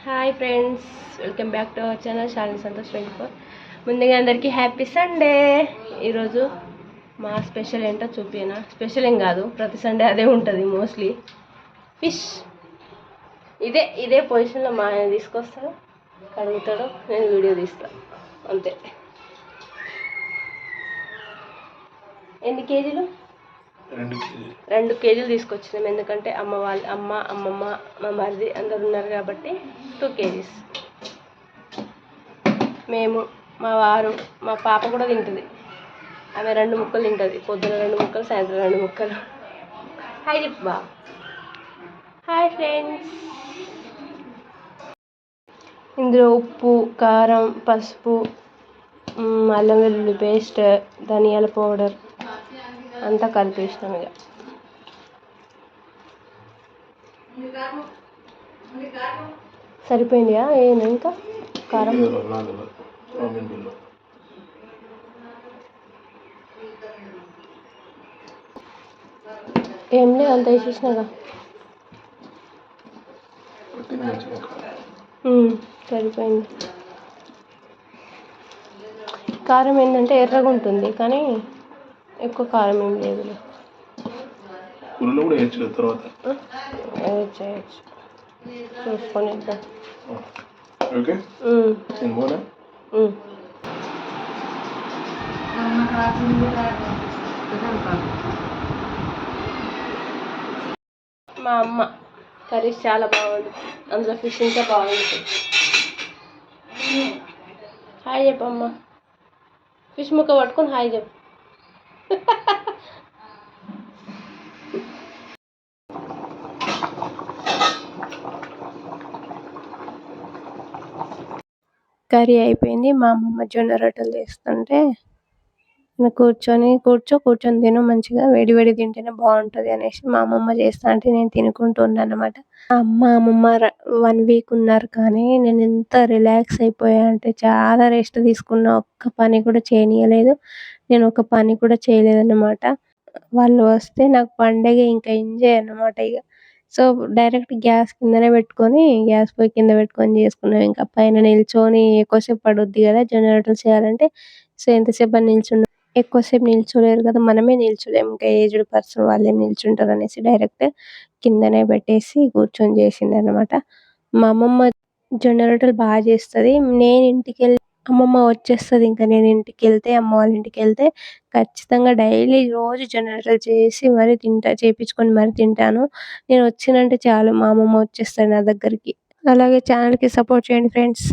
Hi friends, welcome back to our channel Shalini Santosh 24. ముందుగా అందరికీ happy Sunday. ఈరోజు మా స్పెషల్ ఏంటో చూపినా. స్పెషల్ ఏం కాదు, ప్రతి సండే అదే ఉంటుంది మోస్ట్లీ. ఫిష్ ఇదే పొజిషన్లో మా ఆయన తీసుకొస్తాడు, కడుగుతాడు, నేను వీడియో తీస్తాను అంతే. ఎన్ని కేజీలు? 2 కేజీలు తీసుకొచ్చినాం. ఎందుకంటే అమ్మమ్మ మా మరిది అందరు ఉన్నారు కాబట్టి 2 కేజీస్. మేము, మా వారు, మా పాప కూడా తింటుంది. ఆమె 2 ముక్కలు తింటుంది. పొద్దున 2 ముక్కలు, సాయంత్రం 2 ముక్కలు. హాయ్ చెప్పా. Hi friends. ఇందులో ఉప్పు, కారం, పసుపు, అల్లం వెల్లుల్లి పేస్ట్, ధనియాల పౌడర్ అంతా కలిపేసినాం. ఇక సరిపోయిందిగా. ఏనా ఇంకా కారం? ఏం లేదు, అంత వేసేసినాగా. సరిపోయింది. కారం ఏంటంటే ఎర్రగా ఉంటుంది, కానీ ఎక్కువ కారం ఏం లేదు. చేయొచ్చు, చూసుకొని ఇద్దాం. మా అమ్మ కర్రీస్ చాలా బాగుంటుంది, అందులో ఫిష్ ఇంకా బాగుంటుంది. హాయ్ చెప్పమ్మా. ఫిష్ ముక్క పట్టుకొని హాయ్ చెప్పు. కర్రీ అయిపోయింది. మా అమ్మమ్మ జొన్న రొట్టెలు చేస్తుంటే కూర్చొని తిను, మంచిగా వేడి వేడి తింటేనే బాగుంటుంది అనేసి మా అమ్మమ్మ చేస్తా అంటే నేను తినుకుంటూ ఉన్నాను అనమాట. అమ్మమ్మ 1 వీక్ ఉన్నారు, కానీ నేను ఎంత రిలాక్స్ అయిపోయా అంటే చాలా రెస్ట్ తీసుకున్నా. ఒక్క పని కూడా చేయనీయలేదు, నేను ఒక పని కూడా చేయలేదన్నమాట. వాళ్ళు వస్తే నాకు పండగ, ఇంకా ఎంజాయ్ అన్నమాట. ఇక సో డైరెక్ట్ గ్యాస్ పొయ్యి కింద పెట్టుకొని చేసుకున్నాం. ఇంకా పైన నిల్చొని ఎక్కువసేపు పడుద్ది కదా జొన్న రొట్టెలు చేయాలంటే. సో ఎంతసేపు అని ఎక్కువసేపు నిల్చోలేరు కదా, మనమే నిల్చోలేము, ఇంకా ఏజ్డ్ పర్సన్ వాళ్ళేం నిల్చుంటారు అనేసి డైరెక్ట్ కిందనే పెట్టేసి కూర్చొని చేసింది అనమాట. మా అమ్మమ్మ జొన్న రొట్టెలు బాగా చేస్తుంది. అమ్మమ్మ వచ్చేస్తుంది. ఇంకా నేను అమ్మ వాళ్ళ ఇంటికి వెళ్తే ఖచ్చితంగా డైలీ రోజు జొన్న రొట్టెలు చేసి మరీ చేపించుకొని మరీ తింటాను. నేను వచ్చినంటే చాలు, మా అమ్మమ్మ వచ్చేస్తుంది నా దగ్గరికి. అలాగే ఛానల్కి సపోర్ట్ చేయండి ఫ్రెండ్స్.